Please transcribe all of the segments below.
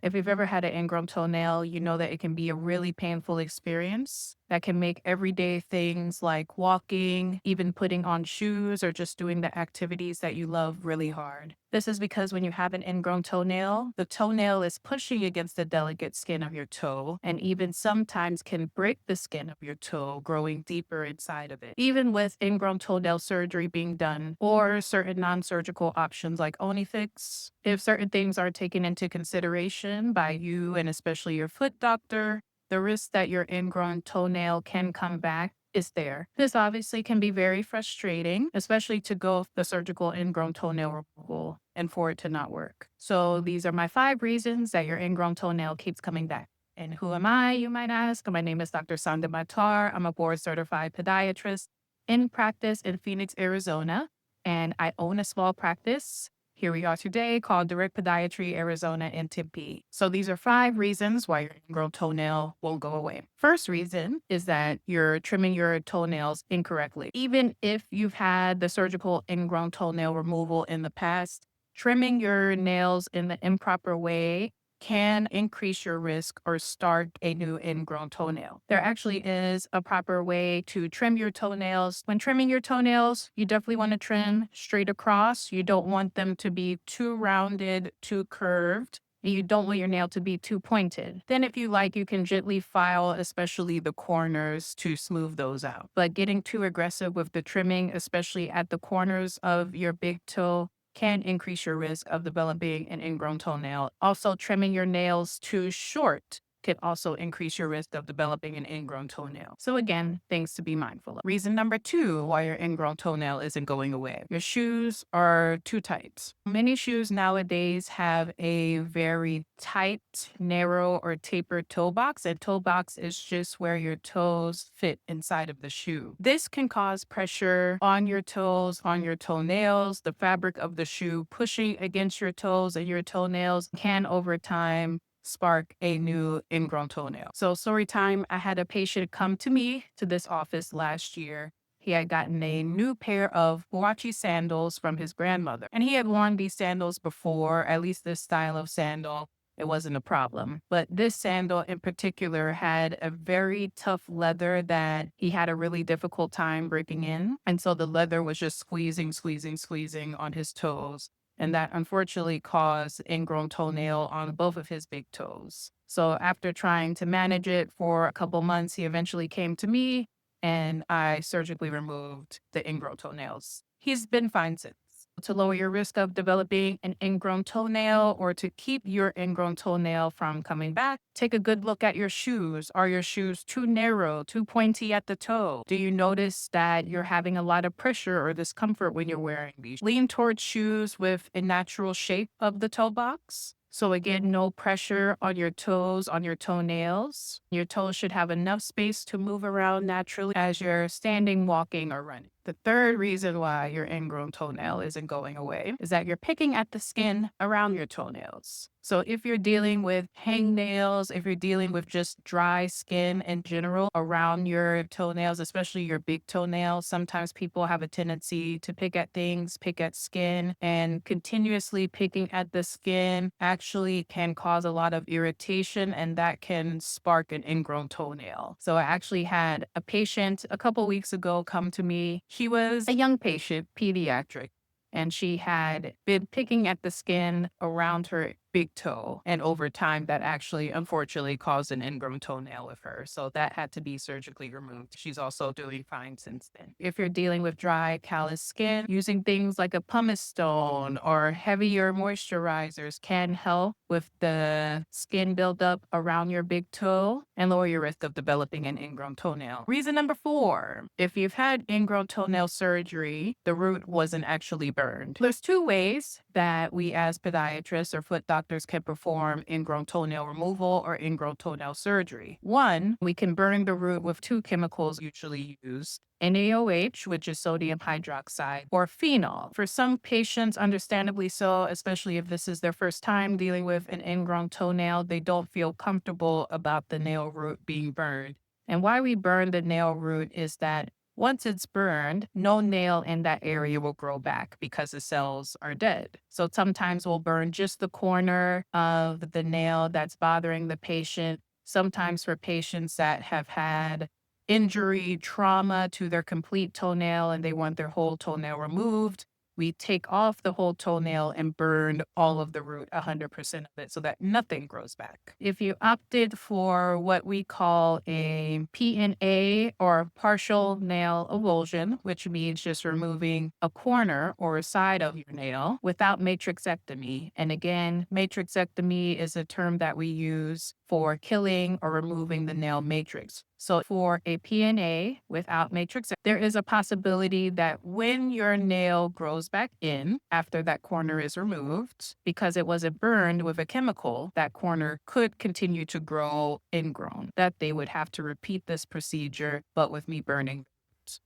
If you've ever had an ingrown toenail, you know that it can be a really painful experience that can make everyday things like walking, even putting on shoes, or just doing the activities that you love really hard. This is because when you have an ingrown toenail, the toenail is pushing against the delicate skin of your toe and even sometimes can break the skin of your toe, growing deeper inside of it. Even with ingrown toenail surgery being done or certain non-surgical options like Onifix, if certain things are taken into consideration by you and especially your foot doctor, the risk that your ingrown toenail can come back is there. This obviously can be very frustrating, especially to go the surgical ingrown toenail removal and for it to not work. So these are my 5 reasons that your ingrown toenail keeps coming back. And who am I, you might ask? My name is Dr. Tarr. I'm a board certified podiatrist in practice in Phoenix, Arizona, and I own a small practice. Here we are today called Direct Podiatry Arizona in Tempe. So these are 5 reasons why your ingrown toenail won't go away. First reason is that you're trimming your toenails incorrectly. Even if you've had the surgical ingrown toenail removal in the past, trimming your nails in the improper way can increase your risk or start a new ingrown toenail. There actually is a proper way to trim your toenails. When trimming your toenails, you definitely want to trim straight across. You don't want them to be too rounded, too curved. And you don't want your nail to be too pointed. Then if you like, you can gently file, especially the corners, to smooth those out. But getting too aggressive with the trimming, especially at the corners of your big toe, can increase your risk of developing an ingrown toenail. Also, trimming your nails too short can also increase your risk of developing an ingrown toenail. So again, things to be mindful of. Reason number 2 why your ingrown toenail isn't going away. Your shoes are too tight. Many shoes nowadays have a very tight, narrow, or tapered toe box, and toe box is just where your toes fit inside of the shoe. This can cause pressure on your toes, on your toenails. The fabric of the shoe pushing against your toes and your toenails can over time spark a new ingrown toenail. So story time, I had a patient come to me to this office last year. He had gotten a new pair of Huarache sandals from his grandmother, and he had worn these sandals before, at least this style of sandal. It wasn't a problem. But this sandal in particular had a very tough leather that he had a really difficult time breaking in. And so the leather was just squeezing on his toes. And that unfortunately caused ingrown toenail on both of his big toes. So after trying to manage it for a couple months, he eventually came to me and I surgically removed the ingrown toenails. He's been fine since. To lower your risk of developing an ingrown toenail or to keep your ingrown toenail from coming back, take a good look at your shoes. Are your shoes too narrow, too pointy at the toe? Do you notice that you're having a lot of pressure or discomfort when you're wearing these? Lean towards shoes with a natural shape of the toe box. So again, no pressure on your toes, on your toenails. Your toes should have enough space to move around naturally as you're standing, walking, or running. The third reason why your ingrown toenail isn't going away is that you're picking at the skin around your toenails. So if you're dealing with hangnails, if you're dealing with just dry skin in general around your toenails, especially your big toenails, sometimes people have a tendency to pick at things, pick at skin, and continuously picking at the skin actually can cause a lot of irritation, and that can spark an ingrown toenail. So I actually had a patient a couple weeks ago come to me. She was a young patient, pediatric, and she had been picking at the skin around her big toe. And over time, that actually, unfortunately, caused an ingrown toenail with her. So that had to be surgically removed. She's also doing fine since then. If you're dealing with dry, callous skin, using things like a pumice stone or heavier moisturizers can help with the skin buildup around your big toe and lower your risk of developing an ingrown toenail. Reason number 4, if you've had ingrown toenail surgery, the root wasn't actually burned. There's 2 ways that we as podiatrists or foot doctors can perform ingrown toenail removal or ingrown toenail surgery. 1, we can burn the root with 2 chemicals usually used. NaOH, which is sodium hydroxide, or phenol. For some patients, understandably so, especially if this is their first time dealing with an ingrown toenail, they don't feel comfortable about the nail root being burned. And why we burn the nail root is that Once it's burned, no nail in that area will grow back because the cells are dead. So sometimes we'll burn just the corner of the nail that's bothering the patient. Sometimes for patients that have had injury, trauma to their complete toenail and they want their whole toenail removed, we take off the whole toenail and burn all of the root, 100% of it, so that nothing grows back. If you opted for what we call a PNA or partial nail avulsion, which means just removing a corner or a side of your nail without matrixectomy. And again, matrixectomy is a term that we use for killing or removing the nail matrix. So for a PNA without matrix, there is a possibility that when your nail grows back in after that corner is removed, because it wasn't burned with a chemical, that corner could continue to grow ingrown, that they would have to repeat this procedure, but with me burning.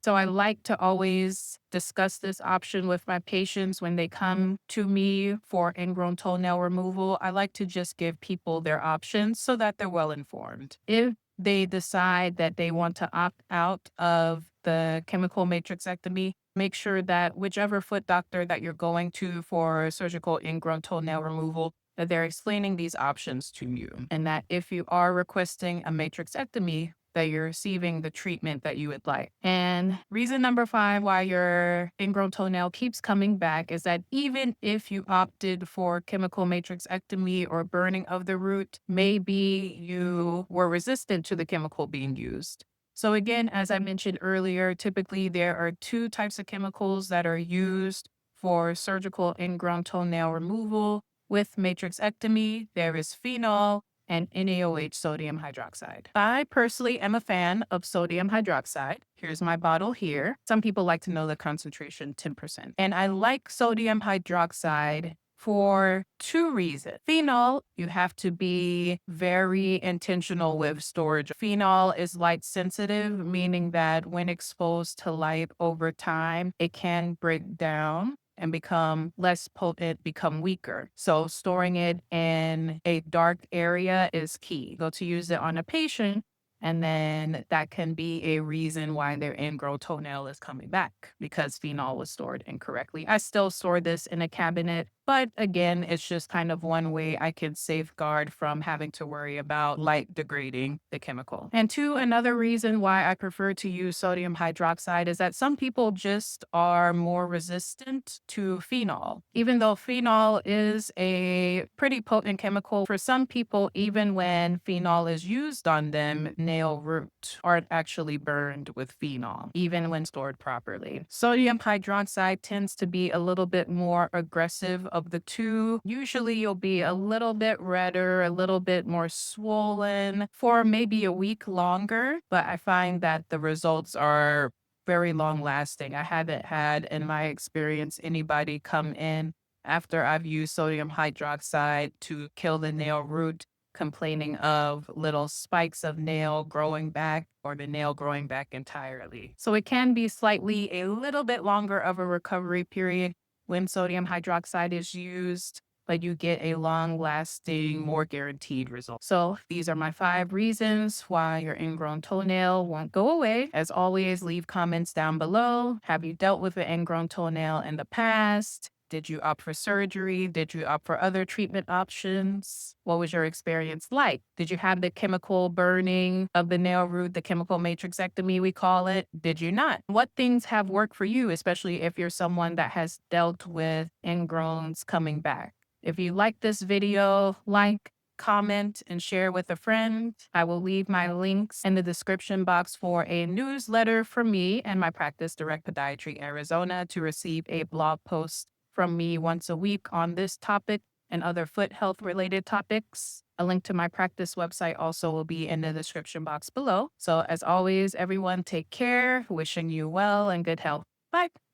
So I like to always discuss this option with my patients when they come to me for ingrown toenail removal. I like to just give people their options so that they're well informed. If they decide that they want to opt out of the chemical matrixectomy, make sure that whichever foot doctor that you're going to for surgical ingrown toenail removal, that they're explaining these options to you. And that if you are requesting a matrixectomy, that you're receiving the treatment that you would like. And reason number 5 why your ingrown toenail keeps coming back is that even if you opted for chemical matrixectomy or burning of the root, maybe you were resistant to the chemical being used. So again, as I mentioned earlier, typically there are 2 types of chemicals that are used for surgical ingrown toenail removal with matrixectomy. There is phenol and NaOH, sodium hydroxide. I personally am a fan of sodium hydroxide. Here's my bottle here. Some people like to know the concentration, 10%. And I like sodium hydroxide for 2 reasons. Phenol, you have to be very intentional with storage. Phenol is light sensitive, meaning that when exposed to light over time, it can break down and become less potent, become weaker. So storing it in a dark area is key. Go to use it on a patient, and then that can be a reason why their ingrown toenail is coming back because phenol was stored incorrectly. I still store this in a cabinet, but again, it's just kind of one way I can safeguard from having to worry about light degrading the chemical. And 2, another reason why I prefer to use sodium hydroxide is that some people just are more resistant to phenol. Even though phenol is a pretty potent chemical, for some people, even when phenol is used on them, nail root aren't actually burned with phenol, even when stored properly. Sodium hydroxide tends to be a little bit more aggressive of the 2. Usually you'll be a little bit redder, a little bit more swollen for maybe a week longer, but I find that the results are very long lasting. I haven't had, in my experience, anybody come in after I've used sodium hydroxide to kill the nail root complaining of little spikes of nail growing back or the nail growing back entirely. So it can be slightly a little bit longer of a recovery period when sodium hydroxide is used, but you get a long-lasting, more guaranteed result. So these are my 5 reasons why your ingrown toenail won't go away. As always, leave comments down below. Have you dealt with an ingrown toenail in the past? Did you opt for surgery? Did you opt for other treatment options? What was your experience like? Did you have the chemical burning of the nail root, the chemical matrixectomy, we call it? Did you not? What things have worked for you, especially if you're someone that has dealt with ingrowns coming back? If you like this video, like, comment, and share with a friend. I will leave my links in the description box for a newsletter from me and my practice, Direct Podiatry Arizona, to receive a blog post from me once a week on this topic and other foot health related topics. A link to my practice website also will be in the description box below. So as always, everyone take care, wishing you well and good health. Bye.